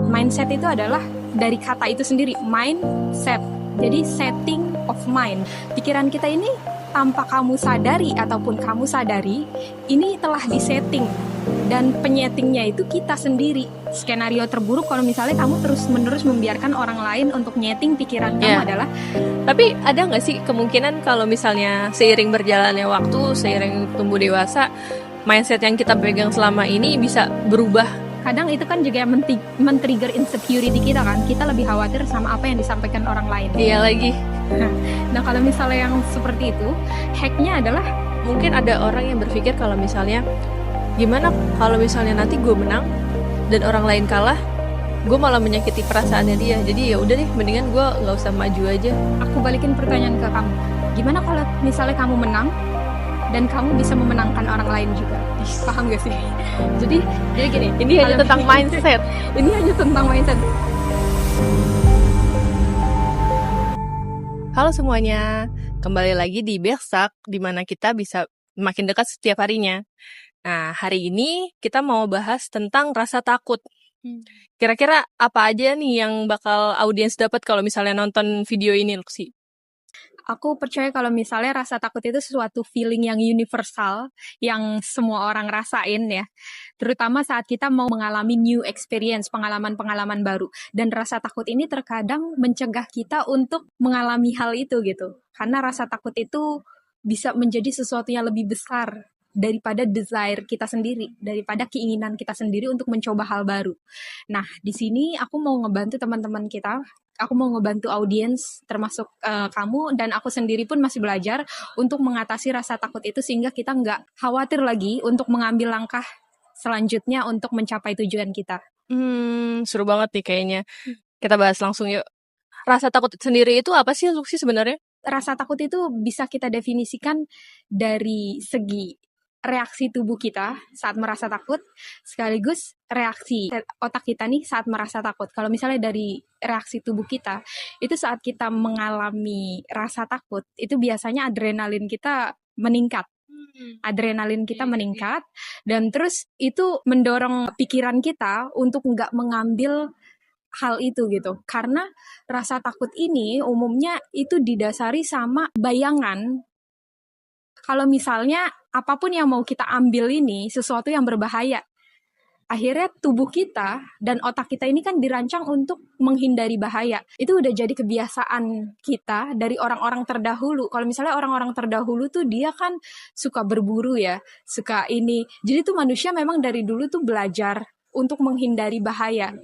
Mindset itu adalah dari kata itu sendiri, mindset. Jadi setting of mind. Pikiran kita ini tanpa kamu sadari ataupun kamu sadari, ini telah disetting. Dan penyetingnya itu kita sendiri. Skenario terburuk kalau misalnya kamu terus-menerus membiarkan orang lain untuk nyeting pikiran kamu adalah. Tapi ada nggak sih kemungkinan kalau misalnya seiring berjalannya waktu, seiring tumbuh dewasa, mindset yang kita pegang selama ini bisa berubah? Kadang itu kan juga men-trigger insecurity kita kan. Kita lebih khawatir sama apa yang disampaikan orang lain. Iya lagi. Nah kalau misalnya yang seperti itu, hacknya adalah mungkin ada orang yang berpikir kalau misalnya gimana kalau misalnya nanti gue menang dan orang lain kalah, gue malah menyakiti perasaannya dia. Jadi ya udah deh, mendingan gue nggak usah maju aja. Aku balikin pertanyaan ke kamu. Gimana kalau misalnya kamu menang dan kamu bisa memenangkan orang lain juga? Paham gak sih? Jadi gini, ini hanya tentang mindset. Ini hanya tentang mindset. Halo semuanya, kembali lagi di Bersak, di mana kita bisa makin dekat setiap harinya. Nah, hari ini kita mau bahas tentang rasa takut. Kira-kira apa aja nih yang bakal audiens dapat kalau misalnya nonton video ini, Luxi? Aku percaya kalau misalnya rasa takut itu sesuatu feeling yang universal, yang semua orang rasain ya. Terutama saat kita mau mengalami new experience, pengalaman-pengalaman baru. Dan rasa takut ini terkadang mencegah kita untuk mengalami hal itu gitu. Karena rasa takut itu bisa menjadi sesuatu yang lebih besar daripada desire kita sendiri, daripada keinginan kita sendiri untuk mencoba hal baru. Nah, di sini aku mau ngebantu teman-teman kita. Aku mau ngebantu audiens, termasuk kamu, dan aku sendiri pun masih belajar untuk mengatasi rasa takut itu sehingga kita nggak khawatir lagi untuk mengambil langkah selanjutnya untuk mencapai tujuan kita. Seru banget nih kayaknya. Kita bahas langsung yuk. Rasa takut sendiri itu apa sih, Luxi, sebenarnya? Rasa takut itu bisa kita definisikan dari segi reaksi tubuh kita saat merasa takut, sekaligus reaksi otak kita nih saat merasa takut. Kalau misalnya dari reaksi tubuh kita, itu saat kita mengalami rasa takut, itu biasanya adrenalin kita meningkat. Adrenalin kita meningkat, dan terus itu mendorong pikiran kita untuk nggak mengambil hal itu gitu. Karena rasa takut ini umumnya itu didasari sama bayangan. Kalau misalnya apapun yang mau kita ambil ini sesuatu yang berbahaya, akhirnya tubuh kita dan otak kita ini kan dirancang untuk menghindari bahaya. Itu udah jadi kebiasaan kita dari orang-orang terdahulu. Kalau misalnya orang-orang terdahulu tuh dia kan suka berburu ya, suka ini. Jadi tuh manusia memang dari dulu tuh belajar untuk menghindari bahaya.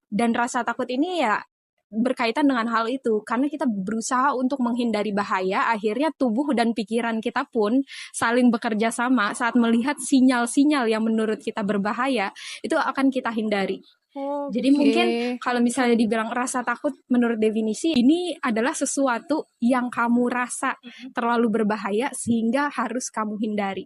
Dan rasa takut ini ya berkaitan dengan hal itu, karena kita berusaha untuk menghindari bahaya, akhirnya tubuh dan pikiran kita pun saling bekerja sama saat melihat sinyal-sinyal yang menurut kita berbahaya, itu akan kita hindari. Jadi mungkin kalau misalnya dibilang rasa takut menurut definisi, ini adalah sesuatu yang kamu rasa terlalu berbahaya sehingga harus kamu hindari.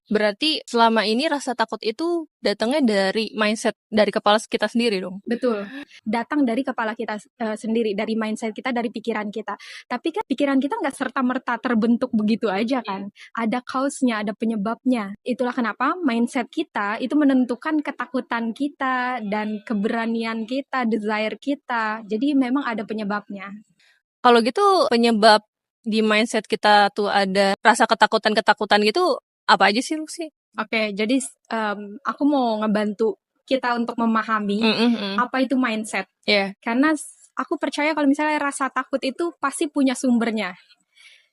Berarti selama ini rasa takut itu datangnya dari mindset, dari kepala kita sendiri dong? Betul. Datang dari kepala kita sendiri, dari mindset kita, dari pikiran kita. Tapi kan pikiran kita nggak serta-merta terbentuk begitu aja kan. Ada cause-nya, ada penyebabnya. Itulah kenapa mindset kita itu menentukan ketakutan kita dan keberanian kita, desire kita. Jadi memang ada penyebabnya. Kalau gitu penyebab di mindset kita tuh ada rasa ketakutan-ketakutan gitu, apa aja sih, Luxi? Oke, jadi aku mau ngebantu kita untuk memahami apa itu mindset. Karena aku percaya kalau misalnya rasa takut itu pasti punya sumbernya.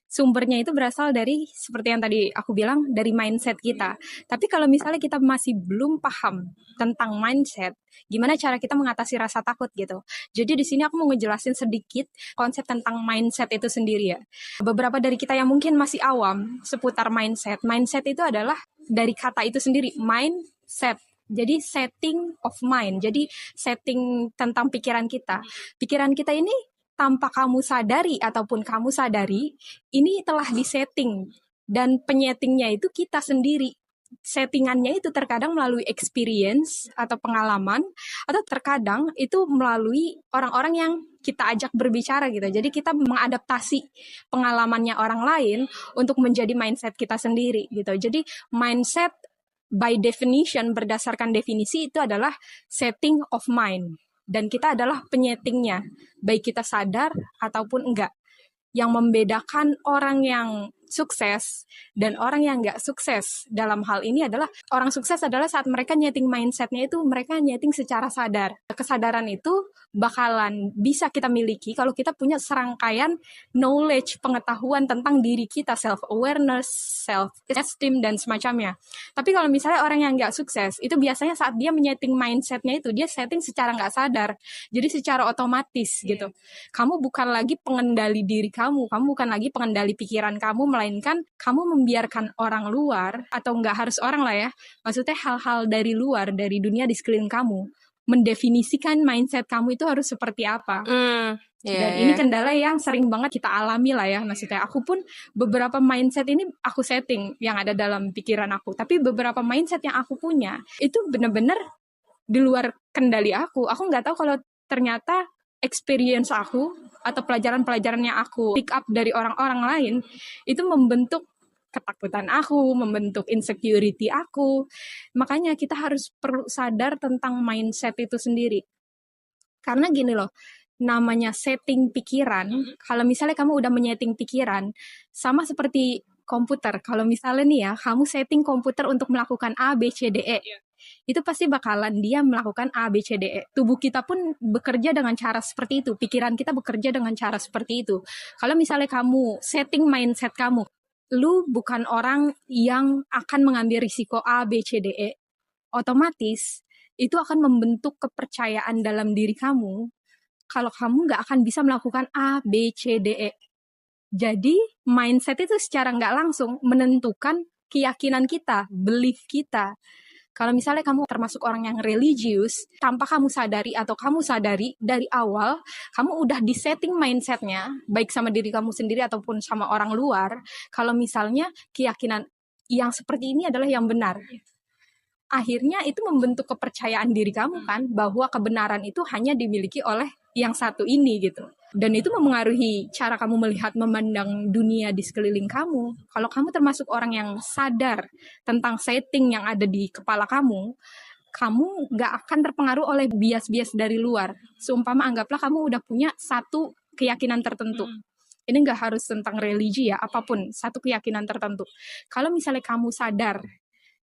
Sumbernya itu berasal dari, seperti yang tadi aku bilang, dari mindset kita. Tapi kalau misalnya kita masih belum paham tentang mindset, gimana cara kita mengatasi rasa takut gitu. Jadi di sini aku mau ngejelasin sedikit konsep tentang mindset itu sendiri ya. Beberapa dari kita yang mungkin masih awam seputar mindset. Mindset itu adalah dari kata itu sendiri, mindset. Jadi setting of mind. Jadi setting tentang pikiran kita. Pikiran kita ini tanpa kamu sadari ataupun kamu sadari, ini telah disetting. Dan penyetingnya itu kita sendiri. Settingannya itu terkadang melalui experience atau pengalaman, atau terkadang itu melalui orang-orang yang kita ajak berbicara gitu. Jadi kita mengadaptasi pengalamannya orang lain untuk menjadi mindset kita sendiri gitu. Jadi mindset by definition, berdasarkan definisi itu adalah setting of mind. Dan kita adalah penyetingnya, baik kita sadar ataupun enggak. Yang membedakan orang yang sukses dan orang yang nggak sukses dalam hal ini adalah orang sukses adalah saat mereka nyeting mindsetnya itu mereka nyeting secara sadar. Kesadaran itu bakalan bisa kita miliki kalau kita punya serangkaian knowledge, pengetahuan tentang diri kita, self-awareness, self-esteem, dan semacamnya. Tapi kalau misalnya orang yang nggak sukses, itu biasanya saat dia menyeting mindsetnya itu, dia setting secara nggak sadar. Jadi secara otomatis gitu. Kamu bukan lagi pengendali diri kamu bukan lagi pengendali pikiran kamu, melainkan kamu membiarkan orang luar, atau nggak harus orang lah ya, maksudnya hal-hal dari luar, dari dunia di sekeliling kamu, mendefinisikan mindset kamu itu harus seperti apa. Dan ini kendala yang sering banget kita alami lah ya, maksudnya aku pun beberapa mindset ini aku setting yang ada dalam pikiran aku, tapi beberapa mindset yang aku punya itu benar-benar di luar kendali aku nggak tahu kalau ternyata experience aku atau pelajaran-pelajaran yang aku pick up dari orang-orang lain itu membentuk ketakutan aku, membentuk insecurity aku. Makanya kita harus perlu sadar tentang mindset itu sendiri. Karena gini loh, namanya setting pikiran, kalau misalnya kamu udah menyeting pikiran, sama seperti komputer. Kalau misalnya nih ya, kamu setting komputer untuk melakukan A, B, C, D, E. Itu pasti bakalan dia melakukan A, B, C, D, E. Tubuh kita pun bekerja dengan cara seperti itu. Pikiran kita bekerja dengan cara seperti itu. Kalau misalnya kamu setting mindset kamu, lu bukan orang yang akan mengambil risiko A, B, C, D, E. Otomatis, itu akan membentuk kepercayaan dalam diri kamu kalau kamu nggak akan bisa melakukan A, B, C, D, E. Jadi, mindset itu secara nggak langsung menentukan keyakinan kita, belief kita. Kalau misalnya kamu termasuk orang yang religius, tanpa kamu sadari atau kamu sadari dari awal, kamu udah disetting mindsetnya, baik sama diri kamu sendiri ataupun sama orang luar, kalau misalnya keyakinan yang seperti ini adalah yang benar. Akhirnya itu membentuk kepercayaan diri kamu kan, bahwa kebenaran itu hanya dimiliki oleh yang satu ini gitu. Dan itu memengaruhi cara kamu melihat, memandang dunia di sekeliling kamu. Kalau kamu termasuk orang yang sadar tentang setting yang ada di kepala kamu gak akan terpengaruh oleh bias-bias dari luar. Seumpama anggaplah kamu udah punya satu keyakinan tertentu. Ini gak harus tentang religi ya, apapun, satu keyakinan tertentu. Kalau misalnya kamu sadar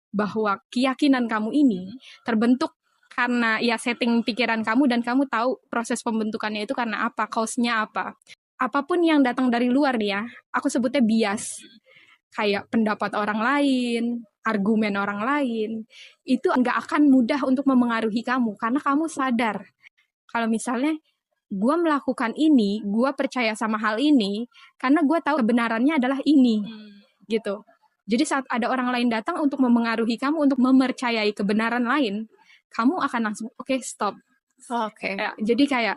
bahwa keyakinan kamu ini terbentuk karena ya setting pikiran kamu dan kamu tahu proses pembentukannya itu karena apa, cause-nya apa. Apapun yang datang dari luar nih ya, aku sebutnya bias. Kayak pendapat orang lain, argumen orang lain, itu nggak akan mudah untuk memengaruhi kamu karena kamu sadar. Kalau misalnya gue melakukan ini, gue percaya sama hal ini karena gue tahu kebenarannya adalah ini, gitu. Jadi saat ada orang lain datang untuk memengaruhi kamu, untuk mempercayai kebenaran lain, kamu akan langsung, oke, stop. Ya, jadi kayak,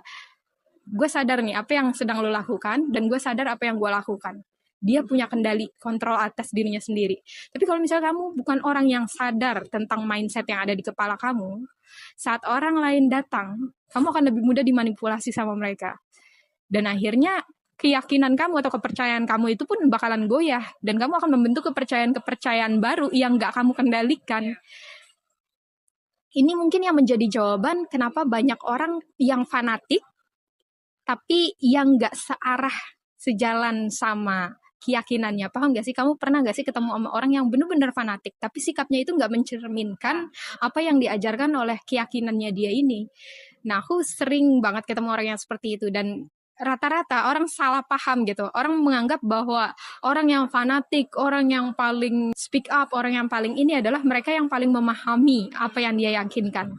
gue sadar nih apa yang sedang lo lakukan, dan gue sadar apa yang gue lakukan. Dia punya kendali, kontrol atas dirinya sendiri. Tapi kalau misalnya kamu bukan orang yang sadar tentang mindset yang ada di kepala kamu, saat orang lain datang, kamu akan lebih mudah dimanipulasi sama mereka. Dan akhirnya, keyakinan kamu atau kepercayaan kamu itu pun bakalan goyah dan kamu akan membentuk kepercayaan baru yang gak kamu kendalikan. Ini mungkin yang menjadi jawaban kenapa banyak orang yang fanatik tapi yang gak searah, sejalan sama keyakinannya. Paham gak sih? Kamu pernah gak sih ketemu sama orang yang benar-benar fanatik tapi sikapnya itu gak mencerminkan apa yang diajarkan oleh keyakinannya dia ini. Nah, aku sering banget ketemu orang yang seperti itu dan rata-rata orang salah paham gitu. Orang menganggap bahwa orang yang fanatik, orang yang paling speak up, orang yang paling ini adalah mereka yang paling memahami apa yang dia yakinkan.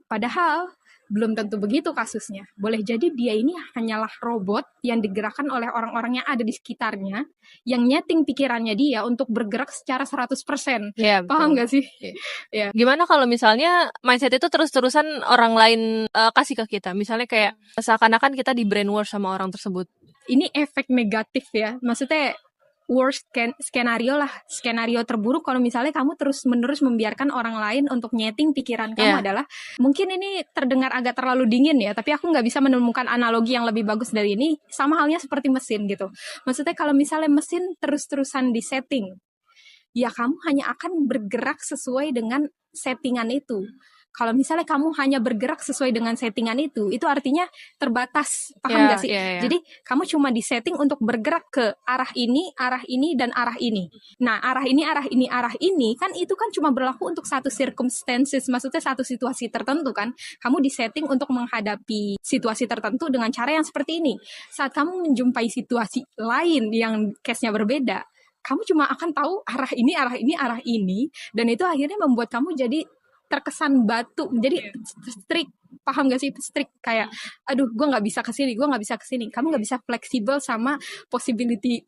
Padahal belum tentu begitu kasusnya. Boleh jadi dia ini hanyalah robot yang digerakkan oleh orang-orang yang ada di sekitarnya, yang nyeting pikirannya dia untuk bergerak secara 100%. Ya, paham gak sih? Ya. Gimana kalau misalnya mindset itu terus-terusan orang lain kasih ke kita? Misalnya kayak seakan-akan kita di brainwash sama orang tersebut. Ini efek negatif ya. Maksudnya worst skenario lah, skenario terburuk kalau misalnya kamu terus-menerus membiarkan orang lain untuk nyeting pikiran kamu adalah, mungkin ini terdengar agak terlalu dingin ya, tapi aku nggak bisa menemukan analogi yang lebih bagus dari ini, sama halnya seperti mesin gitu. Maksudnya kalau misalnya mesin terus-terusan disetting, ya kamu hanya akan bergerak sesuai dengan settingan itu. Kalau misalnya kamu hanya bergerak sesuai dengan settingan itu artinya terbatas, paham gak sih? Jadi kamu cuma disetting untuk bergerak ke arah ini, dan arah ini. Nah, arah ini kan itu kan cuma berlaku untuk satu circumstances, maksudnya satu situasi tertentu kan. Kamu disetting untuk menghadapi situasi tertentu dengan cara yang seperti ini. Saat kamu menjumpai situasi lain yang case-nya berbeda, kamu cuma akan tahu arah ini, dan itu akhirnya membuat kamu jadi terkesan batu, jadi strict, paham gak sih? Strict, kayak aduh gue nggak bisa kesini, kamu nggak bisa fleksibel sama possibility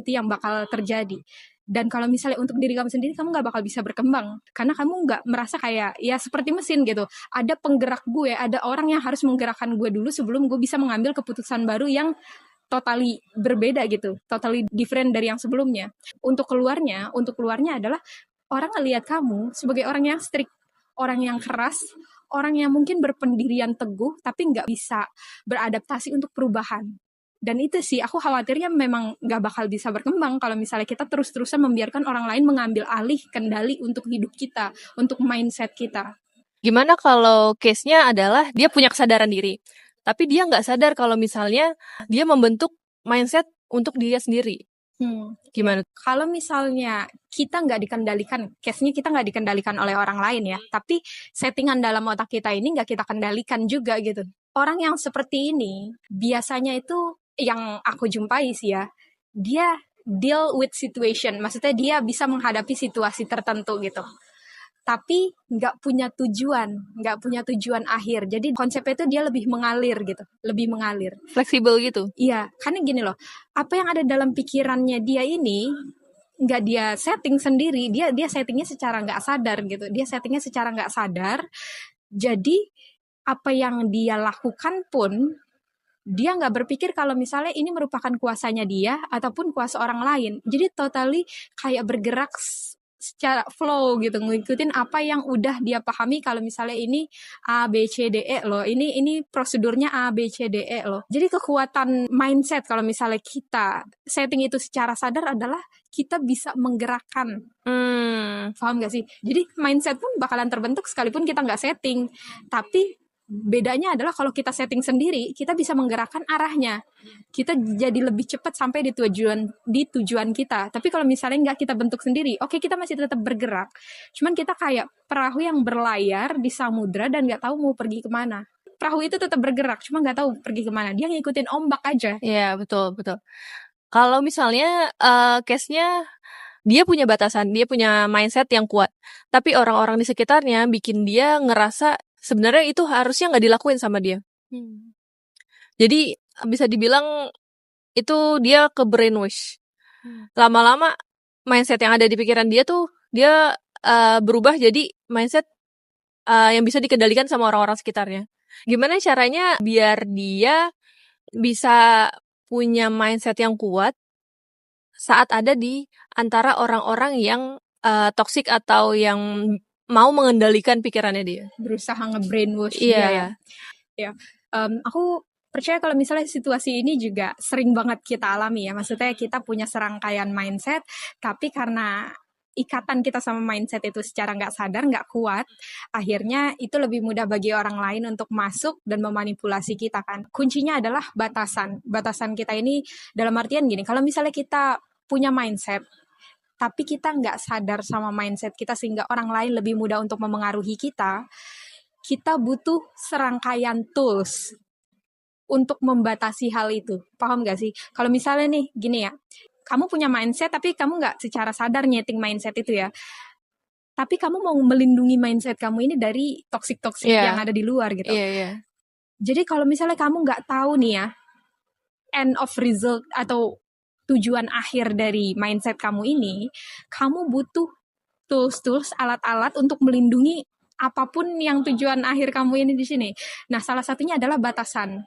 yang bakal terjadi. Dan kalau misalnya untuk diri kamu sendiri, kamu nggak bakal bisa berkembang karena kamu nggak merasa kayak ya seperti mesin gitu, ada penggerak gue, ada orang yang harus menggerakkan gue dulu sebelum gue bisa mengambil keputusan baru yang totally berbeda gitu, totally different dari yang sebelumnya. Untuk keluarnya adalah orang ngelihat kamu sebagai orang yang strict, orang yang keras, orang yang mungkin berpendirian teguh tapi nggak bisa beradaptasi untuk perubahan. Dan itu sih aku khawatirnya memang nggak bakal bisa berkembang kalau misalnya kita terus-terusan membiarkan orang lain mengambil alih kendali untuk hidup kita, untuk mindset kita. Gimana kalau case-nya adalah dia punya kesadaran diri, tapi dia nggak sadar kalau misalnya dia membentuk mindset untuk dia sendiri. Gimana? Kalau misalnya kita nggak dikendalikan, case-nya kita nggak dikendalikan oleh orang lain ya, tapi settingan dalam otak kita ini nggak kita kendalikan juga gitu. Orang yang seperti ini biasanya itu yang aku jumpai sih ya, dia deal with situation, maksudnya dia bisa menghadapi situasi tertentu gitu, tapi nggak punya tujuan akhir. Jadi konsepnya itu dia lebih mengalir gitu, fleksibel gitu. Iya, karena gini loh, apa yang ada dalam pikirannya dia ini nggak dia setting sendiri, dia settingnya secara nggak sadar gitu, jadi apa yang dia lakukan pun dia nggak berpikir kalau misalnya ini merupakan kuasanya dia ataupun kuasa orang lain. Jadi totally kayak bergerak secara flow gitu, ngikutin apa yang udah dia pahami. Kalau misalnya ini A B C D E loh, ini prosedurnya A B C D E loh. Jadi kekuatan mindset kalau misalnya kita setting itu secara sadar adalah kita bisa menggerakkan. Paham gak sih? Jadi mindset pun bakalan terbentuk sekalipun kita nggak setting. Tapi bedanya adalah kalau kita setting sendiri, kita bisa menggerakkan arahnya. Kita jadi lebih cepat sampai di tujuan kita. Tapi kalau misalnya nggak kita bentuk sendiri, oke, kita masih tetap bergerak. Cuman kita kayak perahu yang berlayar di samudra dan nggak tahu mau pergi kemana. Perahu itu tetap bergerak, cuma nggak tahu pergi kemana. Dia ngikutin ombak aja. Iya, betul. Kalau misalnya case-nya dia punya batasan, dia punya mindset yang kuat, tapi orang-orang di sekitarnya bikin dia ngerasa sebenarnya itu harusnya nggak dilakuin sama dia. Jadi bisa dibilang itu dia ke brainwash. Lama-lama mindset yang ada di pikiran dia tuh dia berubah jadi mindset yang bisa dikendalikan sama orang-orang sekitarnya. Gimana caranya biar dia bisa punya mindset yang kuat saat ada di antara orang-orang yang toksik atau yang mau mengendalikan pikirannya dia, berusaha nge-brainwash dia. Iya. Ya, aku percaya kalau misalnya situasi ini juga sering banget kita alami ya. Maksudnya kita punya serangkaian mindset, tapi karena ikatan kita sama mindset itu secara nggak sadar, nggak kuat, akhirnya itu lebih mudah bagi orang lain untuk masuk dan memanipulasi kita kan. Kuncinya adalah batasan. Batasan kita ini dalam artian gini, kalau misalnya kita punya mindset, tapi kita nggak sadar sama mindset kita sehingga orang lain lebih mudah untuk memengaruhi kita butuh serangkaian tools untuk membatasi hal itu. Paham gak sih? Kalau misalnya nih, gini ya, kamu punya mindset tapi kamu nggak secara sadar nyeting mindset itu ya. Tapi kamu mau melindungi mindset kamu ini dari toksik-toksik yang ada di luar gitu. Jadi kalau misalnya kamu nggak tahu nih ya, end of result atau tujuan akhir dari mindset kamu ini, kamu butuh tools-tools, alat-alat untuk melindungi apapun yang tujuan akhir kamu ini di sini. Nah, salah satunya adalah batasan.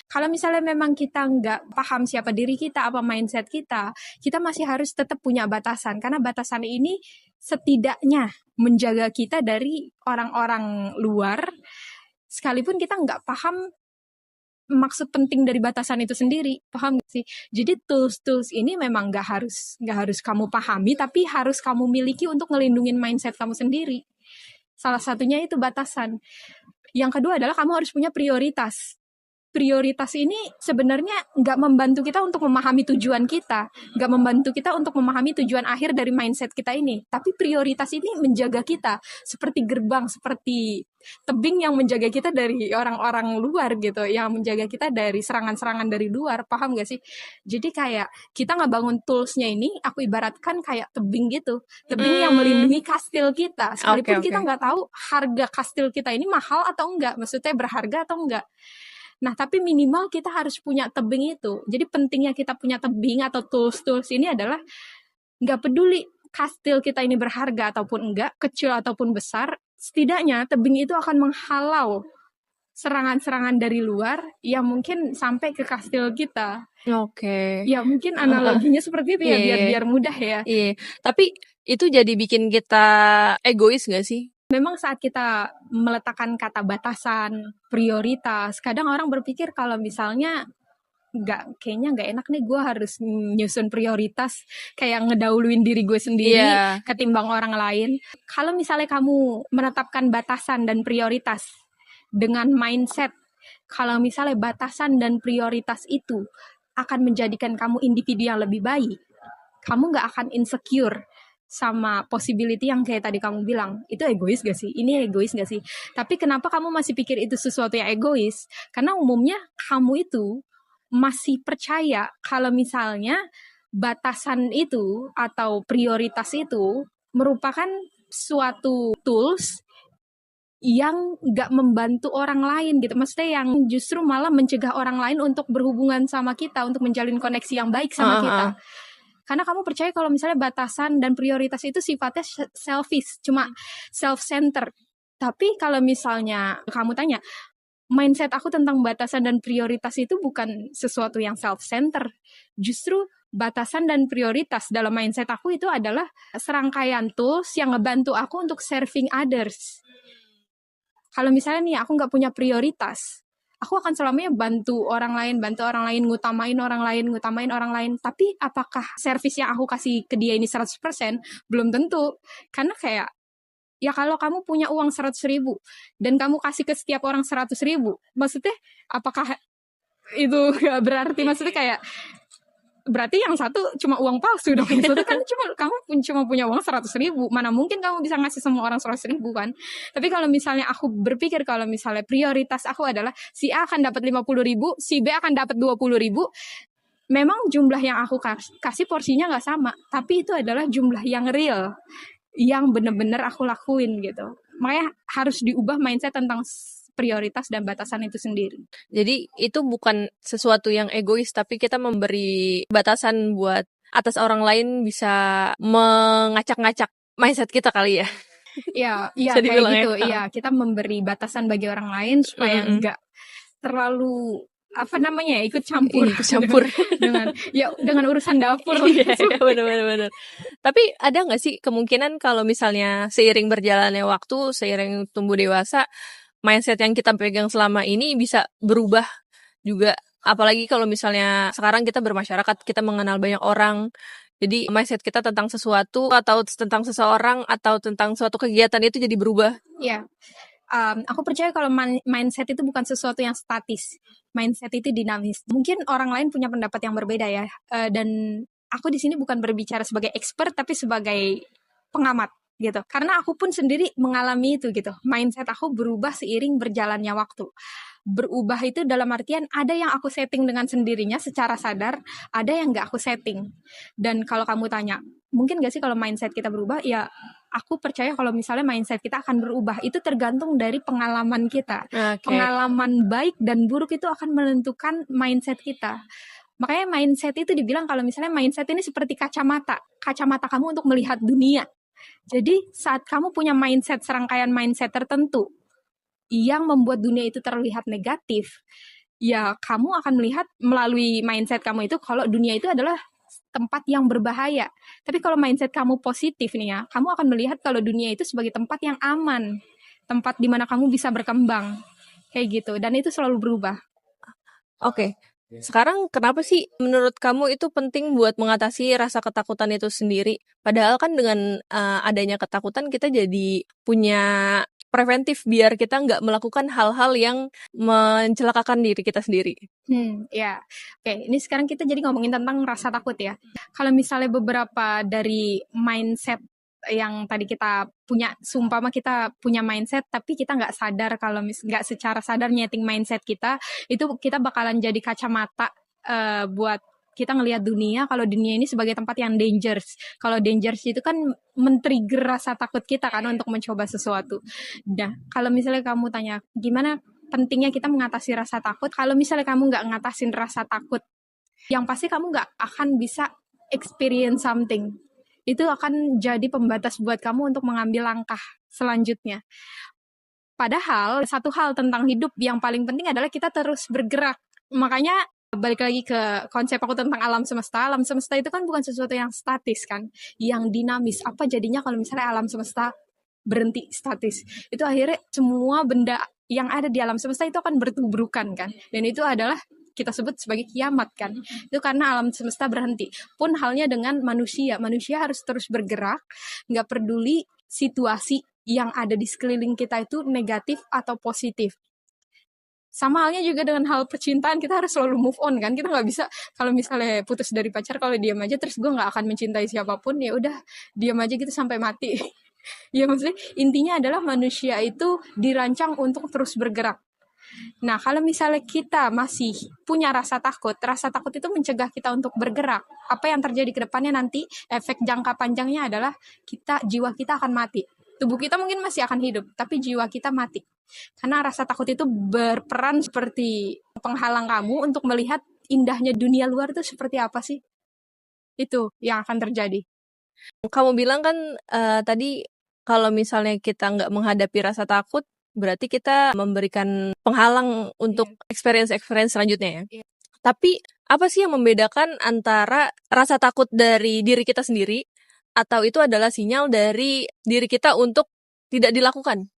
Kalau misalnya memang kita nggak paham siapa diri kita, apa mindset kita masih harus tetap punya batasan. Karena batasan ini setidaknya menjaga kita dari orang-orang luar, sekalipun kita nggak paham maksud penting dari batasan itu sendiri, paham gak sih? Jadi tools ini memang nggak harus kamu pahami, tapi harus kamu miliki untuk ngelindungin mindset kamu sendiri. Salah satunya itu batasan. Yang kedua adalah kamu harus punya prioritas. Prioritas ini sebenarnya nggak membantu kita untuk memahami tujuan kita, nggak membantu kita untuk memahami tujuan akhir dari mindset kita ini. Tapi prioritas ini menjaga kita, seperti gerbang, seperti tebing yang menjaga kita dari orang-orang luar gitu, yang menjaga kita dari serangan-serangan dari luar, paham gak sih? Jadi kayak kita nggak bangun toolsnya ini, aku ibaratkan kayak tebing gitu, tebing yang melindungi kastil kita, sekalipun kita nggak tahu harga kastil kita ini mahal atau enggak, maksudnya berharga atau enggak. Nah, tapi minimal kita harus punya tebing itu. Jadi pentingnya kita punya tebing atau tools ini adalah nggak peduli kastil kita ini berharga ataupun enggak, kecil ataupun besar, setidaknya tebing itu akan menghalau serangan-serangan dari luar yang mungkin sampai ke kastil kita. Oke. Ya mungkin analoginya seperti itu ya, biar mudah ya. Iya, tapi itu jadi bikin kita egois gak sih? Memang saat kita meletakkan kata batasan, prioritas, kadang orang berpikir kalau misalnya kayaknya nggak enak nih gue harus nyusun prioritas kayak ngedahuluin diri gue sendiri ketimbang orang lain. Kalau misalnya kamu menetapkan batasan dan prioritas dengan mindset, kalau misalnya batasan dan prioritas itu akan menjadikan kamu individu yang lebih baik, kamu nggak akan insecure sama possibility yang kayak tadi kamu bilang. Itu egois gak sih? Ini egois gak sih? Tapi kenapa kamu masih pikir itu sesuatu yang egois? Karena umumnya kamu itu masih percaya kalau misalnya batasan itu atau prioritas itu merupakan suatu tools yang gak membantu orang lain gitu. Maksudnya yang justru malah mencegah orang lain untuk berhubungan sama kita, untuk menjalin koneksi yang baik sama kita. Karena kamu percaya kalau misalnya batasan dan prioritas itu sifatnya selfish, cuma self-centered. Tapi kalau misalnya kamu tanya, mindset aku tentang batasan dan prioritas itu bukan sesuatu yang self-centered. Justru batasan dan prioritas dalam mindset aku itu adalah serangkaian tools yang ngebantu aku untuk serving others. Kalau misalnya nih aku nggak punya prioritas, aku akan selamanya bantu orang lain, ngutamain orang lain. Tapi apakah servis yang aku kasih ke dia ini 100%? Belum tentu. Karena kayak, ya kalau kamu punya uang 100.000 dan kamu kasih ke setiap orang 100.000, maksudnya apakah itu gak berarti? Maksudnya kayak, berarti yang satu cuma uang palsu dong. Maksudnya kan kamu cuma punya uang 100.000. Mana mungkin kamu bisa ngasih semua orang 100.000 kan? Tapi kalau misalnya aku berpikir kalau misalnya prioritas aku adalah si A akan dapat 50.000, si B akan dapat 20.000. Memang jumlah yang aku kasih porsinya nggak sama, tapi itu adalah jumlah yang real, yang benar-benar aku lakuin gitu. Makanya harus diubah mindset tentang prioritas dan batasan itu sendiri. Jadi itu bukan sesuatu yang egois, tapi kita memberi batasan buat atas orang lain bisa mengacak-ngacak mindset kita kali ya. Iya kayak gitu. Iya, kita memberi batasan bagi orang lain supaya enggak terlalu ikut campur dengan urusan dapur. Benar. Tapi ada nggak sih kemungkinan kalau misalnya seiring berjalannya waktu, seiring tumbuh dewasa, mindset yang kita pegang selama ini bisa berubah juga, apalagi kalau misalnya sekarang kita bermasyarakat, kita mengenal banyak orang, jadi mindset kita tentang sesuatu atau tentang seseorang atau tentang suatu kegiatan itu jadi berubah. Iya, aku percaya kalau mindset itu bukan sesuatu yang statis, mindset itu dinamis. Mungkin orang lain punya pendapat yang berbeda ya, dan aku di sini bukan berbicara sebagai expert tapi sebagai pengamat gitu. Karena aku pun sendiri mengalami itu gitu. Mindset aku berubah seiring berjalannya waktu. Berubah itu dalam artian ada yang aku setting dengan sendirinya secara sadar, ada yang nggak aku setting. Dan kalau kamu tanya, mungkin nggak sih kalau mindset kita berubah? Ya, aku percaya kalau misalnya mindset kita akan berubah, itu tergantung dari pengalaman kita. Pengalaman baik dan buruk itu akan menentukan mindset kita. Makanya mindset itu dibilang kalau misalnya mindset ini seperti kacamata kamu untuk melihat dunia. Jadi saat kamu punya serangkaian mindset tertentu yang membuat dunia itu terlihat negatif, ya kamu akan melihat melalui mindset kamu itu kalau dunia itu adalah tempat yang berbahaya. Tapi kalau mindset kamu positif nih ya, kamu akan melihat kalau dunia itu sebagai tempat yang aman, tempat di mana kamu bisa berkembang, kayak gitu. Dan itu selalu berubah. Oke. Sekarang kenapa sih menurut kamu itu penting buat mengatasi rasa ketakutan itu sendiri? Padahal kan dengan adanya ketakutan kita jadi punya preventif biar kita nggak melakukan hal-hal yang mencelakakan diri kita sendiri. Ya. Oke, ini sekarang kita jadi ngomongin tentang rasa takut ya. Kalau misalnya beberapa dari mindset yang tadi kita punya, sumpama kita punya mindset, tapi kita nggak sadar kalau nggak secara sadar nyeting mindset kita, itu kita bakalan jadi kacamata buat kita ngelihat dunia, kalau dunia ini sebagai tempat yang dangerous. Kalau dangerous itu kan men-trigger rasa takut kita kan untuk mencoba sesuatu. Nah, kalau misalnya kamu tanya, gimana pentingnya kita mengatasi rasa takut? Kalau misalnya kamu nggak ngatasin rasa takut, yang pasti kamu nggak akan bisa experience something. Itu akan jadi pembatas buat kamu untuk mengambil langkah selanjutnya. Padahal satu hal tentang hidup yang paling penting adalah kita terus bergerak. Makanya balik lagi ke konsep aku tentang alam semesta. Alam semesta itu kan bukan sesuatu yang statis kan, yang dinamis. Apa jadinya kalau misalnya alam semesta berhenti statis? Itu akhirnya semua benda yang ada di alam semesta itu akan bertubrukan kan. Dan itu adalah kita sebut sebagai kiamat kan. Itu karena alam semesta berhenti. Pun halnya dengan manusia. Manusia harus terus bergerak, nggak peduli situasi yang ada di sekeliling kita itu negatif atau positif. Sama halnya juga dengan hal percintaan, kita harus selalu move on kan. Kita nggak bisa kalau misalnya putus dari pacar, kalau diam aja terus gue nggak akan mencintai siapapun, ya udah diam aja gitu sampai mati. Ya maksudnya intinya adalah manusia itu dirancang untuk terus bergerak. Nah, kalau misalnya kita masih punya rasa takut itu mencegah kita untuk bergerak. Apa yang terjadi ke depannya nanti, efek jangka panjangnya adalah jiwa kita akan mati. Tubuh kita mungkin masih akan hidup, tapi jiwa kita mati. Karena rasa takut itu berperan seperti penghalang kamu untuk melihat indahnya dunia luar itu seperti apa sih. Itu yang akan terjadi. Kamu bilang kan tadi kalau misalnya kita nggak menghadapi rasa takut, berarti kita memberikan penghalang untuk experience selanjutnya ya. Tapi apa sih yang membedakan antara rasa takut dari diri kita sendiri atau itu adalah sinyal dari diri kita untuk tidak dilakukan?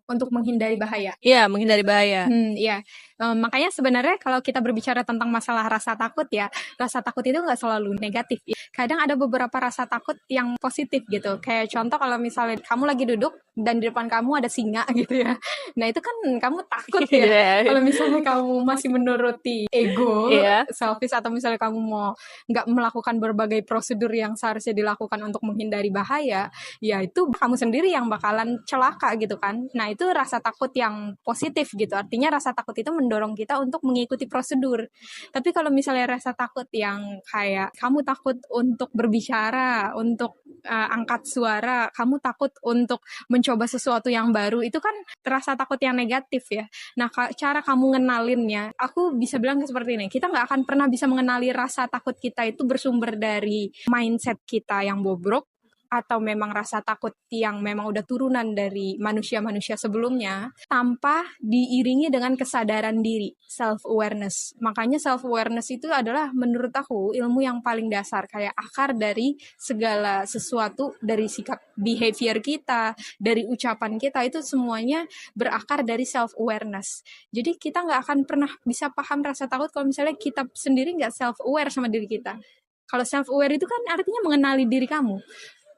Untuk menghindari bahaya. Iya, menghindari bahaya. Iya. Makanya sebenarnya kalau kita berbicara tentang masalah rasa takut ya, rasa takut itu nggak selalu negatif. Kadang ada beberapa rasa takut yang positif gitu. Kayak contoh kalau misalnya kamu lagi duduk dan di depan kamu ada singa gitu ya. Nah itu kan kamu takut ya. Kalau misalnya kamu masih menuruti ego, selfish, atau misalnya kamu mau nggak melakukan berbagai prosedur yang seharusnya dilakukan untuk menghindari bahaya, ya itu kamu sendiri yang bakalan celaka gitu kan. Nah itu rasa takut yang positif gitu. Artinya rasa takut itu mendorong kita untuk mengikuti prosedur. Tapi kalau misalnya rasa takut yang kayak kamu takut untuk berbicara, untuk angkat suara, kamu takut untuk mencoba sesuatu yang baru, itu kan rasa takut yang negatif ya. Nah cara kamu ngenalinnya, aku bisa bilang seperti ini, kita nggak akan pernah bisa mengenali rasa takut kita itu bersumber dari mindset kita yang bobrok, atau memang rasa takut yang memang udah turunan dari manusia-manusia sebelumnya, tanpa diiringi dengan kesadaran diri, self-awareness. Makanya self-awareness itu adalah menurut aku ilmu yang paling dasar, kayak akar dari segala sesuatu, dari sikap behavior kita, dari ucapan kita, itu semuanya berakar dari self-awareness. Jadi kita nggak akan pernah bisa paham rasa takut kalau misalnya kita sendiri nggak self-aware sama diri kita. Kalau self-aware itu kan artinya mengenali diri kamu.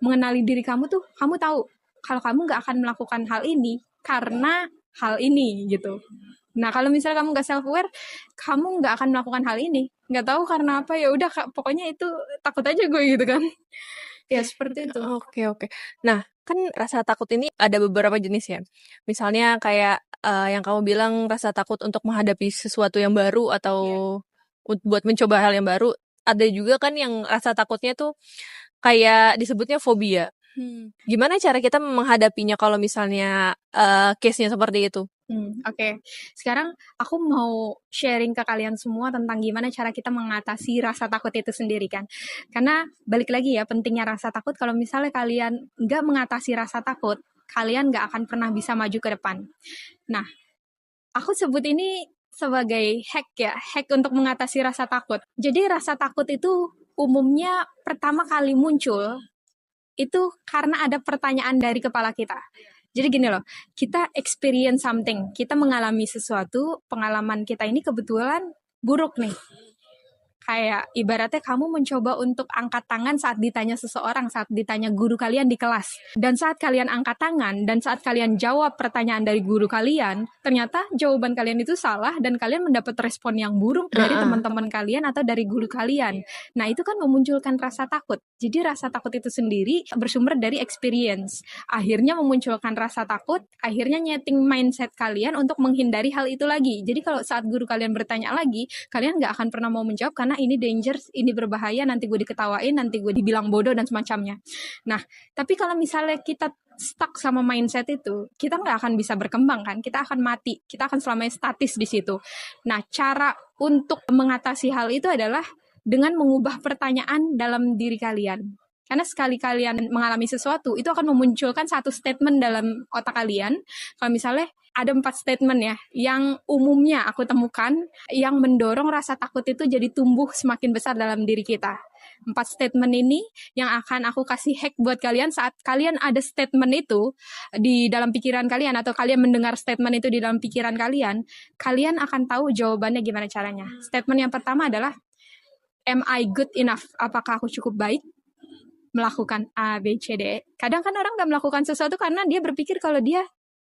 Mengenali diri kamu tuh, kamu tahu kalau kamu nggak akan melakukan hal ini karena hal ini gitu. Nah kalau misalnya kamu nggak self aware, kamu nggak akan melakukan hal ini. Nggak tahu karena apa, ya udah pokoknya itu takut aja gue gitu kan. Ya seperti itu. Oke. Nah kan rasa takut ini ada beberapa jenis ya. Misalnya kayak yang kamu bilang rasa takut untuk menghadapi sesuatu yang baru atau buat mencoba hal yang baru. Ada juga kan yang rasa takutnya tuh kayak disebutnya fobia. Gimana cara kita menghadapinya kalau misalnya case-nya seperti itu? Oke. Sekarang aku mau sharing ke kalian semua tentang gimana cara kita mengatasi rasa takut itu sendiri kan. Karena balik lagi ya, pentingnya rasa takut, kalau misalnya kalian nggak mengatasi rasa takut, kalian nggak akan pernah bisa maju ke depan. Nah, aku sebut ini sebagai hack untuk mengatasi rasa takut. Jadi rasa takut itu umumnya pertama kali muncul itu karena ada pertanyaan dari kepala kita. Jadi gini loh, kita experience something, kita mengalami sesuatu, pengalaman kita ini kebetulan buruk nih. Kayak ibaratnya kamu mencoba untuk angkat tangan saat ditanya seseorang, saat ditanya guru kalian di kelas. Dan saat kalian angkat tangan, dan saat kalian jawab pertanyaan dari guru kalian, ternyata jawaban kalian itu salah dan kalian mendapat respon yang buruk dari teman-teman kalian atau dari guru kalian. Nah, itu kan memunculkan rasa takut. Jadi rasa takut itu sendiri bersumber dari experience. Akhirnya memunculkan rasa takut, akhirnya nyeting mindset kalian untuk menghindari hal itu lagi. Jadi kalau saat guru kalian bertanya lagi, kalian nggak akan pernah mau menjawab karena ini dangerous, ini berbahaya, nanti gue diketawain, nanti gue dibilang bodoh dan semacamnya. Nah, tapi kalau misalnya kita stuck sama mindset itu, kita nggak akan bisa berkembang kan, kita akan mati, kita akan selamanya statis di situ. Nah, cara untuk mengatasi hal itu adalah dengan mengubah pertanyaan dalam diri kalian. Karena sekali kalian mengalami sesuatu, itu akan memunculkan satu statement dalam otak kalian. Kalau misalnya ada 4 statement ya, yang umumnya aku temukan, yang mendorong rasa takut itu jadi tumbuh semakin besar dalam diri kita. 4 statement ini yang akan aku kasih hack buat kalian saat kalian ada statement itu di dalam pikiran kalian, atau kalian mendengar statement itu di dalam pikiran kalian akan tahu jawabannya gimana caranya. Statement yang pertama adalah, am I good enough? Apakah aku cukup baik melakukan A, B, C, D? Kadang kan orang gak melakukan sesuatu karena dia berpikir kalau dia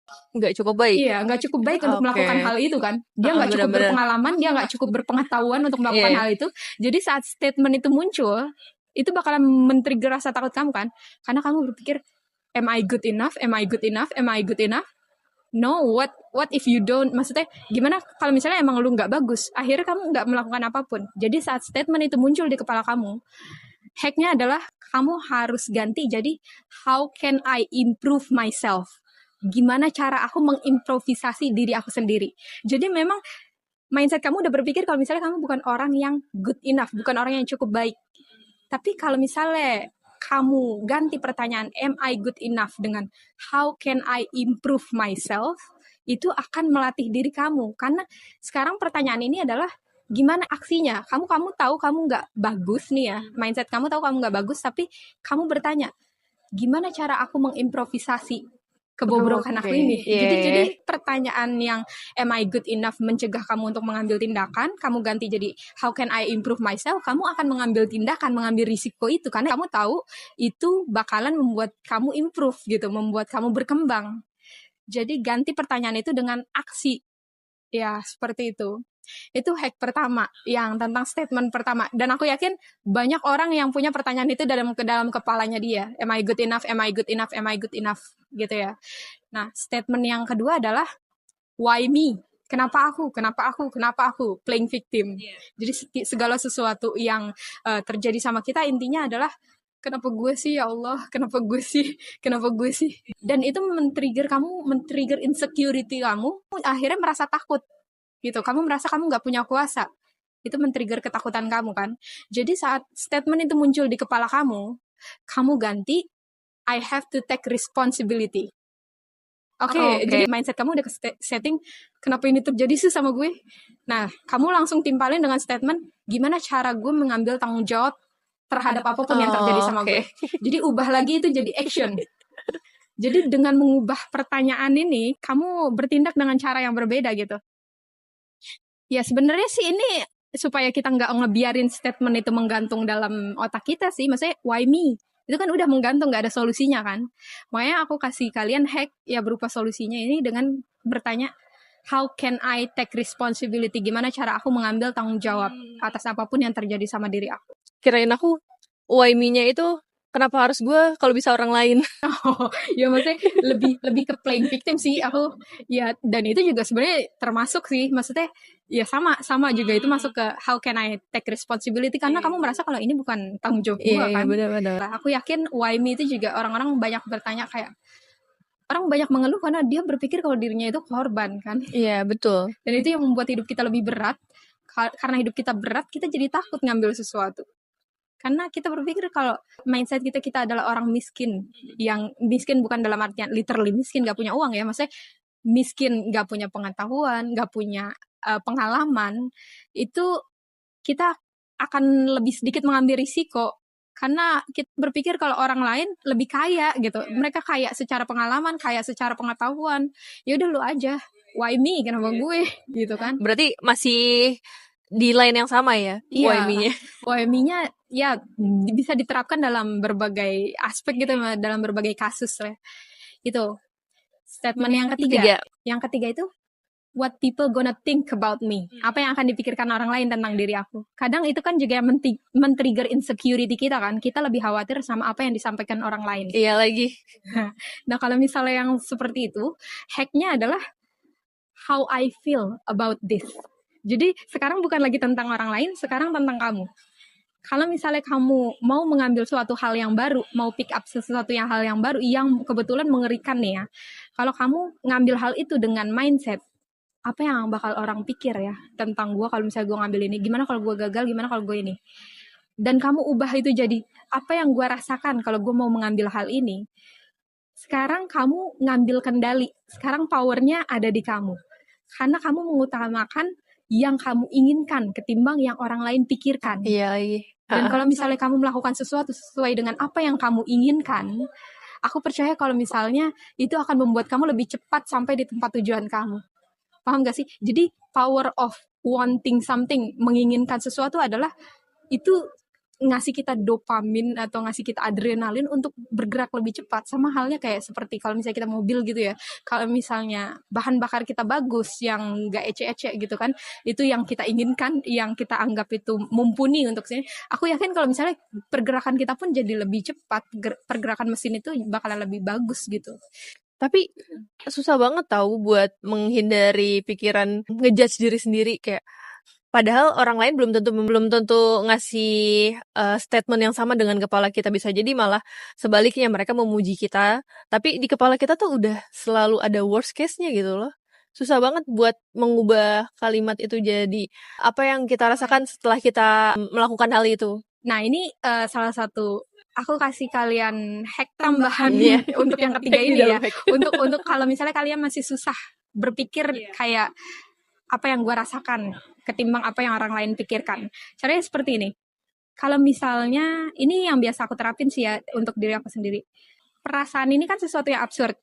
nggak cukup baik. Iya, nggak cukup baik untuk melakukan hal itu kan. Dia nggak cukup berpengalaman, dia nggak cukup berpengetahuan untuk melakukan hal itu. Jadi saat statement itu muncul, itu bakalan men-trigger rasa takut kamu kan. Karena kamu berpikir, am I good enough? Am I good enough? Am I good enough? No, what if you don't? Maksudnya gimana kalau misalnya emang lu nggak bagus? Akhirnya kamu nggak melakukan apapun. Jadi saat statement itu muncul di kepala kamu, hacknya adalah kamu harus ganti jadi, how can I improve myself? Gimana cara aku mengimprovisasi diri aku sendiri. Jadi memang mindset kamu udah berpikir kalau misalnya kamu bukan orang yang good enough, bukan orang yang cukup baik. Tapi kalau misalnya kamu ganti pertanyaan am I good enough dengan how can I improve myself, itu akan melatih diri kamu. Karena sekarang pertanyaan ini adalah gimana aksinya. Kamu tahu kamu nggak bagus nih ya, mindset kamu tahu kamu nggak bagus, tapi kamu bertanya gimana cara aku mengimprovisasi kebobrokan aku ini. Jadi pertanyaan yang am I good enough mencegah kamu untuk mengambil tindakan, kamu ganti jadi how can I improve myself, kamu akan mengambil tindakan, mengambil risiko itu karena kamu tahu itu bakalan membuat kamu improve gitu, membuat kamu berkembang. Jadi ganti pertanyaan itu dengan aksi. Ya, seperti itu. Itu hack pertama yang tentang statement pertama, dan aku yakin banyak orang yang punya pertanyaan itu dalam kepalanya dia, am I good enough, am I good enough, am I good enough gitu ya. Nah, statement yang kedua adalah why me, kenapa aku playing victim. Jadi segala sesuatu yang terjadi sama kita intinya adalah kenapa gue sih ya Allah, kenapa gue sih, dan itu men-trigger insecurity kamu, akhirnya merasa takut gitu, kamu merasa kamu nggak punya kuasa, itu men-trigger ketakutan kamu kan. Jadi saat statement itu muncul di kepala kamu ganti I have to take responsibility. Oke. Jadi mindset kamu udah setting kenapa ini terjadi sih sama gue. Nah, kamu langsung timpalin dengan statement gimana cara gue mengambil tanggung jawab terhadap apapun yang terjadi sama gue. Jadi ubah lagi itu jadi action. Jadi dengan mengubah pertanyaan ini, kamu bertindak dengan cara yang berbeda gitu. Ya sebenarnya sih ini supaya kita nggak ngebiarin statement itu menggantung dalam otak kita sih. Maksudnya why me? Itu kan udah menggantung, nggak ada solusinya kan. Makanya aku kasih kalian hack ya berupa solusinya ini dengan bertanya how can I take responsibility? Gimana cara aku mengambil tanggung jawab atas apapun yang terjadi sama diri aku. Kirain aku why me-nya itu kenapa harus gue kalau bisa orang lain. Ya maksudnya lebih ke playing victim sih aku. Ya dan itu juga sebenarnya termasuk sih. Maksudnya ya sama juga itu masuk ke how can I take responsibility karena kamu merasa kalau ini bukan tanggung jawab gue kan. Benar. Aku yakin why me itu juga orang-orang banyak bertanya kayak orang banyak mengeluh karena dia berpikir kalau dirinya itu korban kan. Iya, betul. Dan itu yang membuat hidup kita lebih berat. Karena hidup kita berat, kita jadi takut ngambil sesuatu. Karena kita berpikir kalau mindset kita adalah orang miskin. Yang miskin bukan dalam artian literally miskin, gak punya uang ya. Maksudnya miskin gak punya pengetahuan, gak punya pengalaman. Itu kita akan lebih sedikit mengambil risiko. Karena kita berpikir kalau orang lain lebih kaya gitu. Mereka kaya secara pengalaman, kaya secara pengetahuan. Ya udah lu aja. Why me? Kenapa gue? Gitu kan. Berarti masih di line yang sama ya, Iya, OMI-nya. OMI-nya ya bisa diterapkan dalam berbagai aspek gitu, dalam berbagai kasus ya. Itu statement yang ketiga. Yang ketiga itu what people gonna think about me. Apa yang akan dipikirkan orang lain tentang diri aku. Kadang itu kan juga men-trigger insecurity kita kan. Kita lebih khawatir sama apa yang disampaikan orang lain. Iya lagi. Nah kalau misalnya yang seperti itu, hacknya adalah how I feel about this. Jadi sekarang bukan lagi tentang orang lain, sekarang tentang kamu. Kalau misalnya kamu mau mengambil suatu hal yang baru, mau pick up sesuatu hal yang baru, yang kebetulan mengerikan nih ya. Kalau kamu ngambil hal itu dengan mindset, apa yang bakal orang pikir ya tentang gue kalau misalnya gue ngambil ini, gimana kalau gue gagal, gimana kalau gue ini. Dan kamu ubah itu jadi, apa yang gue rasakan kalau gue mau mengambil hal ini. Sekarang kamu ngambil kendali, sekarang powernya ada di kamu. Karena kamu mengutamakan yang kamu inginkan ketimbang yang orang lain pikirkan. Iya lagi. Dan kalau misalnya kamu melakukan sesuatu sesuai dengan apa yang kamu inginkan, aku percaya kalau misalnya itu akan membuat kamu lebih cepat sampai di tempat tujuan kamu. Paham gak sih? Jadi power of wanting something, menginginkan sesuatu adalah itu ngasih kita dopamin atau ngasih kita adrenalin untuk bergerak lebih cepat. Sama halnya kayak seperti kalau misalnya kita mobil gitu ya, kalau misalnya bahan bakar kita bagus yang gak ece-ece gitu kan, itu yang kita inginkan, yang kita anggap itu mumpuni untuk sini, aku yakin kalau misalnya pergerakan kita pun jadi lebih cepat, pergerakan mesin itu bakalan lebih bagus gitu. Tapi susah banget tahu buat menghindari pikiran ngejudge diri sendiri, kayak padahal orang lain belum tentu ngasih statement yang sama dengan kepala kita. Bisa jadi malah sebaliknya, mereka memuji kita, tapi di kepala kita tuh udah selalu ada worst case-nya gitu loh. Susah banget buat mengubah kalimat itu jadi apa yang kita rasakan setelah kita melakukan hal itu. Nah ini salah satu, aku kasih kalian hack tambahan untuk yang ketiga ini ya. Untuk kalau misalnya kalian masih susah berpikir kayak apa yang gue rasakan ketimbang apa yang orang lain pikirkan. Caranya seperti ini. Kalau misalnya, ini yang biasa aku terapin sih ya untuk diri aku sendiri. Perasaan ini kan sesuatu yang absurd.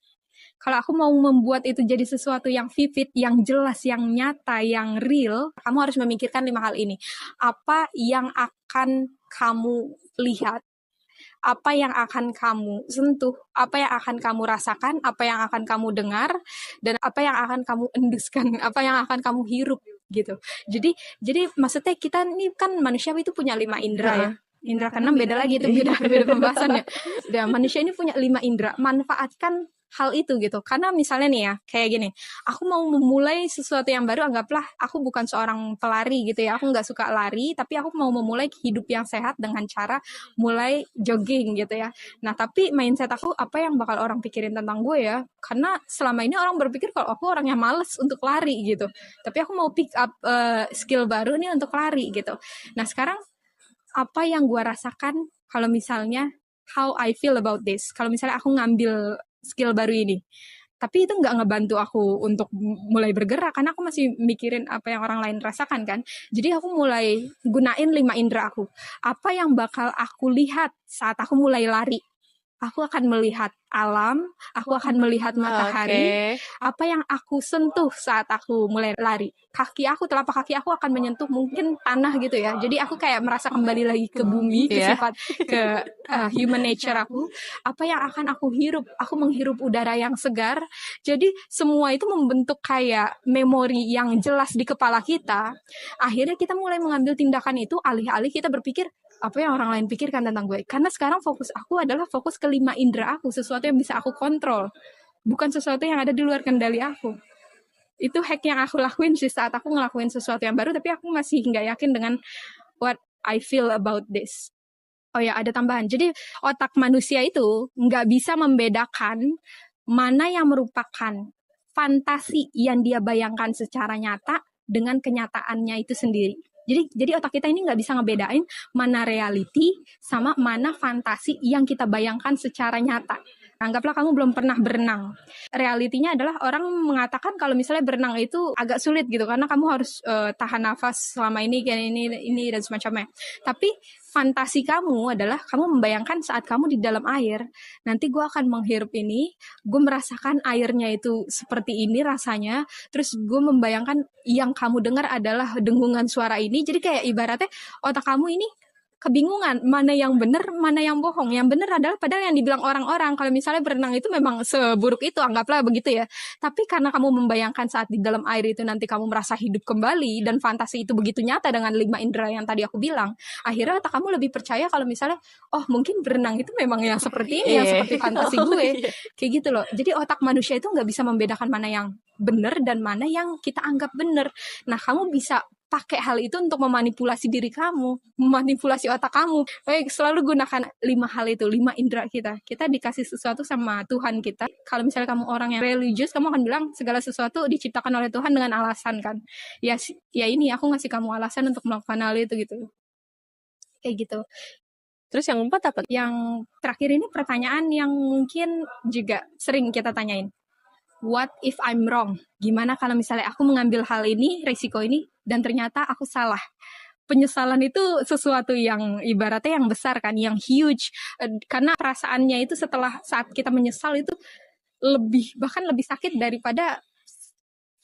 Kalau aku mau membuat itu jadi sesuatu yang vivid, yang jelas, yang nyata, yang real, kamu harus memikirkan 5 hal ini. Apa yang akan kamu lihat, apa yang akan kamu sentuh, apa yang akan kamu rasakan, apa yang akan kamu dengar, dan apa yang akan kamu enduskan, apa yang akan kamu hirup gitu. Jadi maksudnya kita ini kan manusia itu punya 5 indera ya. Indra keenam beda lagi, itu beda pembahasannya. Dan manusia ini punya 5 indera. Manfaatkan hal itu gitu. Karena misalnya nih ya, kayak gini, aku mau memulai sesuatu yang baru, anggaplah aku bukan seorang pelari gitu ya, aku nggak suka lari, tapi aku mau memulai hidup yang sehat dengan cara mulai jogging gitu ya. Nah tapi mindset aku, apa yang bakal orang pikirin tentang gue ya, karena selama ini orang berpikir kalau aku orang yang males untuk lari gitu, tapi aku mau pick up skill baru nih untuk lari gitu. Nah sekarang apa yang gue rasakan kalau misalnya how I feel about this, kalau misalnya aku ngambil skill baru ini, tapi itu nggak ngebantu aku untuk mulai bergerak karena aku masih mikirin apa yang orang lain rasakan kan. Jadi aku mulai gunain 5 indera aku. Apa yang bakal aku lihat saat aku mulai lari? Aku akan melihat alam, aku akan melihat matahari. Apa yang aku sentuh saat aku mulai lari? Kaki aku, telapak kaki aku akan menyentuh mungkin tanah gitu ya. Jadi aku kayak merasa kembali lagi ke bumi, ke sifat, ke human nature aku. Apa yang akan aku hirup? Aku menghirup udara yang segar. Jadi semua itu membentuk kayak memori yang jelas di kepala kita. Akhirnya kita mulai mengambil tindakan itu alih-alih kita berpikir apa yang orang lain pikirkan tentang gue. Karena sekarang fokus aku adalah fokus ke 5 indera aku, sesuatu yang bisa aku kontrol, bukan sesuatu yang ada di luar kendali aku. Itu hack yang aku lakuin sih saat aku ngelakuin sesuatu yang baru, tapi aku masih nggak yakin dengan what I feel about this. Oh ya, ada tambahan. Jadi otak manusia itu nggak bisa membedakan mana yang merupakan fantasi yang dia bayangkan secara nyata dengan kenyataannya itu sendiri. Jadi otak kita ini nggak bisa ngebedain mana reality sama mana fantasi yang kita bayangkan secara nyata. Anggaplah kamu belum pernah berenang. Realitinya adalah orang mengatakan kalau misalnya berenang itu agak sulit gitu karena kamu harus tahan nafas selama ini dan semacamnya. Tapi fantasi kamu adalah kamu membayangkan saat kamu di dalam air. Nanti gue akan menghirup ini, gue merasakan airnya itu seperti ini rasanya. Terus gue membayangkan yang kamu dengar adalah dengungan suara ini. Jadi kayak ibaratnya otak kamu ini kebingungan mana yang benar, mana yang bohong. Yang benar adalah padahal yang dibilang orang-orang kalau misalnya berenang itu memang seburuk itu, anggaplah begitu ya. Tapi karena kamu membayangkan saat di dalam air itu nanti kamu merasa hidup kembali dan fantasi itu begitu nyata dengan 5 indera yang tadi aku bilang, akhirnya otak kamu lebih percaya kalau misalnya oh mungkin berenang itu memang yang seperti ini, yang seperti fantasi gue. Kayak gitu loh. Jadi otak manusia itu nggak bisa membedakan mana yang benar dan mana yang kita anggap benar. Nah, kamu bisa pakai hal itu untuk memanipulasi diri kamu, memanipulasi otak kamu. Baik, selalu gunakan 5 hal itu, 5 indera kita. Kita dikasih sesuatu sama Tuhan kita. Kalau misalnya kamu orang yang religius, kamu akan bilang segala sesuatu diciptakan oleh Tuhan dengan alasan kan. Ya ini aku ngasih kamu alasan untuk melakukan hal itu gitu. Kayak gitu. Terus yang keempat apa? Yang terakhir ini pertanyaan yang mungkin juga sering kita tanyain. What if I'm wrong? Gimana kalau misalnya aku mengambil hal ini, risiko ini, dan ternyata aku salah? Penyesalan itu sesuatu yang ibaratnya yang besar kan, yang huge. Karena perasaannya itu setelah saat kita menyesal itu bahkan lebih sakit daripada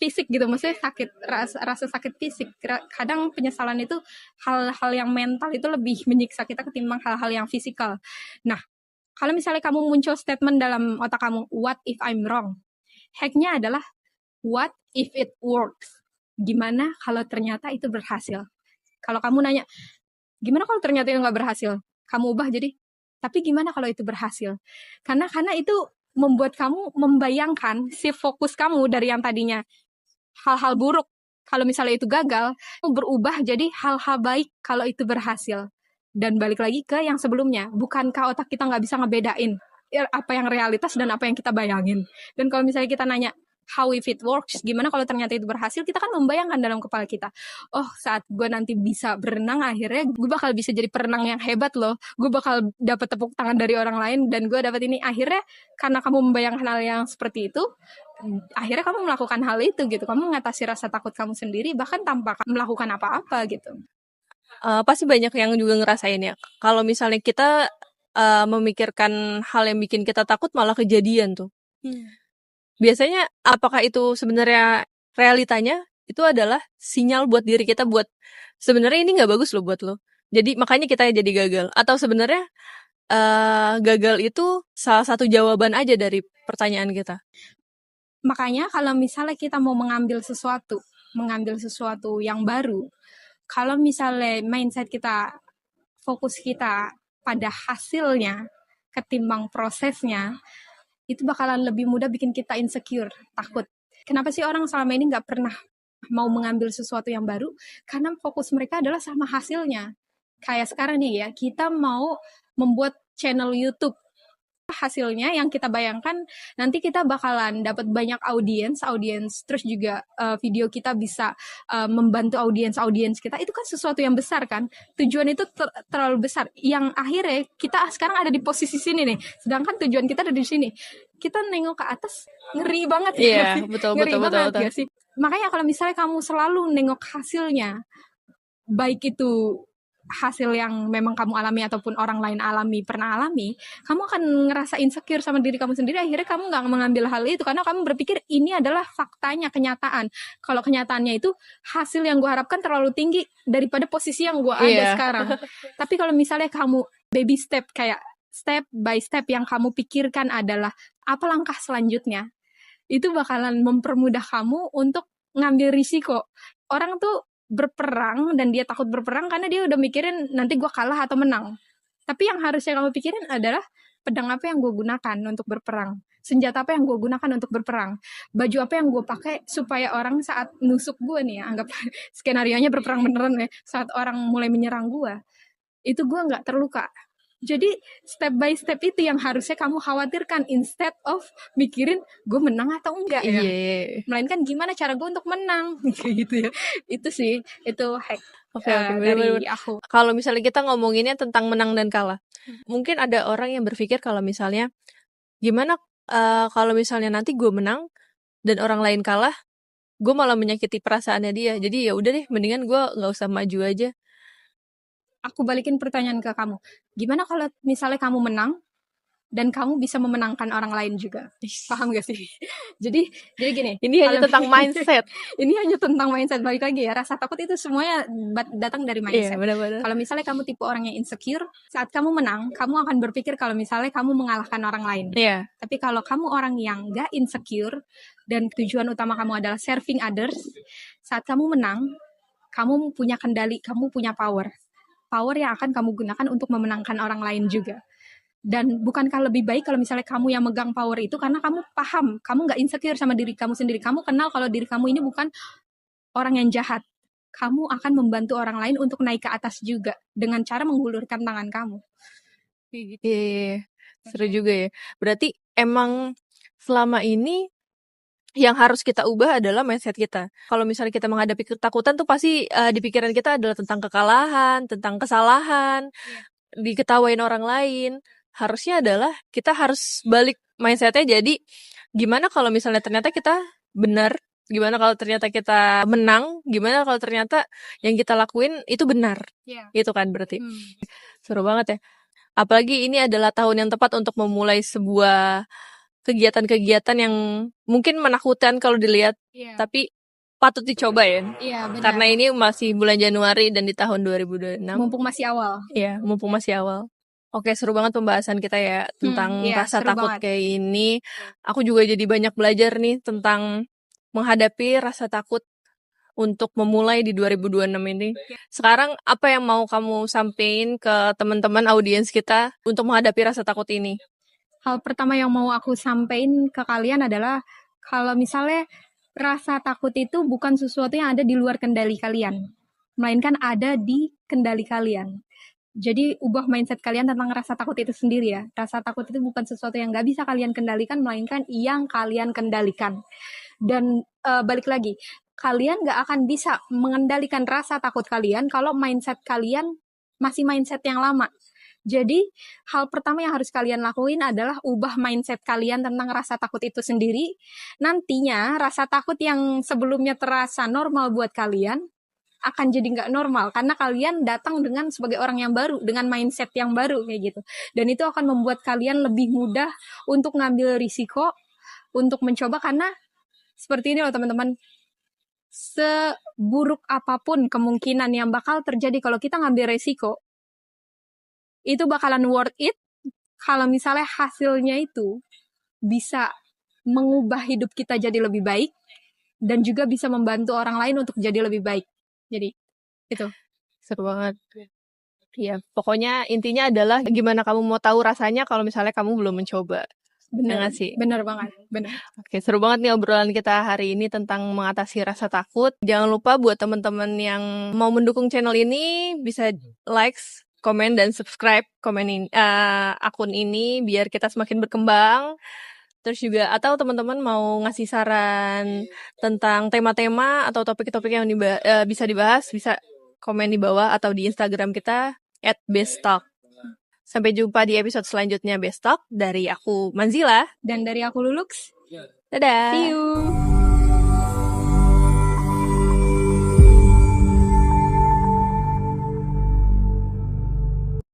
fisik gitu. Maksudnya sakit, rasa sakit fisik. Kadang penyesalan itu hal-hal yang mental itu lebih menyiksa kita ketimbang hal-hal yang fisikal. Nah, kalau misalnya kamu muncul statement dalam otak kamu, what if I'm wrong? Hacknya adalah what if it works? Gimana kalau ternyata itu berhasil? Kalau kamu nanya, gimana kalau ternyata itu nggak berhasil? Kamu ubah jadi, tapi gimana kalau itu berhasil? Karena itu membuat kamu membayangkan si fokus kamu dari yang tadinya hal-hal buruk. Kalau misalnya itu gagal, kamu berubah jadi hal-hal baik kalau itu berhasil. Dan balik lagi ke yang sebelumnya, bukankah otak kita nggak bisa ngebedain apa yang realitas dan apa yang kita bayangin. Dan kalau misalnya kita nanya how if it works, gimana kalau ternyata itu berhasil, kita kan membayangkan dalam kepala kita, oh saat gue nanti bisa berenang, akhirnya gue bakal bisa jadi perenang yang hebat loh, gue bakal dapat tepuk tangan dari orang lain, dan gue dapat ini. Akhirnya karena kamu membayangkan hal yang seperti itu, akhirnya kamu melakukan hal itu gitu, kamu mengatasi rasa takut kamu sendiri bahkan tanpa melakukan apa-apa gitu. Pasti banyak yang juga ngerasain ya, kalau misalnya kita memikirkan hal yang bikin kita takut malah kejadian tuh. Biasanya apakah itu sebenarnya realitanya itu adalah sinyal buat diri kita buat sebenarnya ini nggak bagus loh buat lo. Jadi makanya kita jadi gagal. Atau sebenarnya gagal itu salah satu jawaban aja dari pertanyaan kita. Makanya kalau misalnya kita mau mengambil sesuatu yang baru, kalau misalnya mindset kita, fokus kita pada hasilnya ketimbang prosesnya, itu bakalan lebih mudah bikin kita insecure, takut. Kenapa sih orang selama ini nggak pernah mau mengambil sesuatu yang baru? Karena fokus mereka adalah sama hasilnya. Kayak sekarang nih ya, kita mau membuat channel YouTube. Hasilnya yang kita bayangkan nanti kita bakalan dapat banyak audiens, terus juga video kita bisa membantu audiens kita. Itu kan sesuatu yang besar kan, tujuan itu terlalu besar yang akhirnya kita sekarang ada di posisi sini nih, sedangkan tujuan kita ada di sini. Kita nengok ke atas ngeri banget ya. Iya, betul. Gak sih? Makanya kalau misalnya kamu selalu nengok hasilnya, baik itu hasil yang memang kamu alami ataupun orang lain pernah alami, kamu akan ngerasa insecure sama diri kamu sendiri. Akhirnya kamu gak mengambil hal itu karena kamu berpikir ini adalah faktanya, kenyataan. Kalau kenyataannya itu hasil yang gue harapkan terlalu tinggi daripada posisi yang gue ada sekarang. Tapi kalau misalnya kamu baby step, kayak step by step yang kamu pikirkan adalah apa langkah selanjutnya, itu bakalan mempermudah kamu untuk ngambil risiko. Orang tuh berperang dan dia takut berperang karena dia udah mikirin nanti gue kalah atau menang. Tapi yang harusnya kamu pikirin adalah pedang apa yang gue gunakan untuk berperang, senjata apa yang gue gunakan untuk berperang, baju apa yang gue pakai supaya orang saat nusuk gue nih ya, anggap skenarionya berperang beneran ya, saat orang mulai menyerang gue, itu gue nggak terluka. Jadi step by step itu yang harusnya kamu khawatirkan instead of mikirin gue menang atau enggak ya. Melainkan gimana cara gue untuk menang kayak gitu ya. Itu sih, itu hack dari aku. Kalau misalnya kita ngomonginnya tentang menang dan kalah, mungkin ada orang yang berpikir kalau misalnya gimana kalau misalnya nanti gue menang dan orang lain kalah, gue malah menyakiti perasaannya dia. Jadi ya udah deh, mendingan gue nggak usah maju aja. aku balikin pertanyaan ke kamu. Gimana kalau misalnya kamu menang dan kamu bisa memenangkan orang lain juga? Paham gak sih? jadi gini. Ini hanya tentang mindset. Ini hanya tentang mindset. Balik lagi ya, rasa takut itu semuanya datang dari mindset. Benar-benar. Kalau misalnya kamu tipe orang yang insecure, saat kamu menang, kamu akan berpikir kalau misalnya kamu mengalahkan orang lain. Tapi kalau kamu orang yang gak insecure dan tujuan utama kamu adalah serving others, saat kamu menang, kamu punya kendali, kamu punya power yang akan kamu gunakan untuk memenangkan orang lain juga. Dan bukankah lebih baik kalau misalnya kamu yang megang power itu, karena kamu paham, kamu gak insecure sama diri kamu sendiri, kamu kenal kalau diri kamu ini bukan orang yang jahat, kamu akan membantu orang lain untuk naik ke atas juga dengan cara menghulurkan tangan kamu. Iya, seru juga ya. Berarti emang selama ini yang harus kita ubah adalah mindset kita. Kalau misalnya kita menghadapi ketakutan tuh pasti di pikiran kita adalah tentang kekalahan, tentang kesalahan, diketawain orang lain. Harusnya adalah kita harus balik mindsetnya, jadi gimana kalau misalnya ternyata kita benar, gimana kalau ternyata kita menang, gimana kalau ternyata yang kita lakuin itu benar. Itu kan berarti. Seru banget ya. Apalagi ini adalah tahun yang tepat untuk memulai sebuah kegiatan-kegiatan yang mungkin menakutkan kalau dilihat, tapi patut dicoba ya. Karena ini masih bulan Januari dan di tahun 2026. Mumpung masih awal. Iya, mumpung masih awal. Oke, seru banget pembahasan kita ya tentang rasa takut kayak ini. Aku juga jadi banyak belajar nih tentang menghadapi rasa takut untuk memulai di 2026 ini. Sekarang apa yang mau kamu sampaikan ke teman-teman audiens kita untuk menghadapi rasa takut ini? Hal pertama yang mau aku sampaikan ke kalian adalah kalau misalnya rasa takut itu bukan sesuatu yang ada di luar kendali kalian, melainkan ada di kendali kalian. Jadi ubah mindset kalian tentang rasa takut itu sendiri ya. Rasa takut itu bukan sesuatu yang gak bisa kalian kendalikan, melainkan yang kalian kendalikan. Dan balik lagi, kalian gak akan bisa mengendalikan rasa takut kalian kalau mindset kalian masih mindset yang lama. Jadi hal pertama yang harus kalian lakuin adalah ubah mindset kalian tentang rasa takut itu sendiri. Nantinya rasa takut yang sebelumnya terasa normal buat kalian akan jadi nggak normal karena kalian datang dengan sebagai orang yang baru, dengan mindset yang baru kayak gitu. Dan itu akan membuat kalian lebih mudah untuk ngambil risiko, untuk mencoba, karena seperti ini loh teman-teman, seburuk apapun kemungkinan yang bakal terjadi kalau kita ngambil risiko, itu bakalan worth it kalau misalnya hasilnya itu bisa mengubah hidup kita jadi lebih baik dan juga bisa membantu orang lain untuk jadi lebih baik. Jadi itu seru banget. Ya, pokoknya intinya adalah gimana kamu mau tahu rasanya kalau misalnya kamu belum mencoba. Benar sih. Benar banget, benar. Oke, seru banget nih obrolan kita hari ini tentang mengatasi rasa takut. Jangan lupa buat teman-teman yang mau mendukung channel ini bisa likes, komen dan subscribe akun ini biar kita semakin berkembang. Terus juga atau teman-teman mau ngasih saran tentang tema-tema atau topik-topik yang bisa dibahas, bisa komen di bawah atau di Instagram kita @besttalk. Sampai jumpa di episode selanjutnya Besttalk. Dari aku Manzila dan dari aku Lulux. Dadah. See you.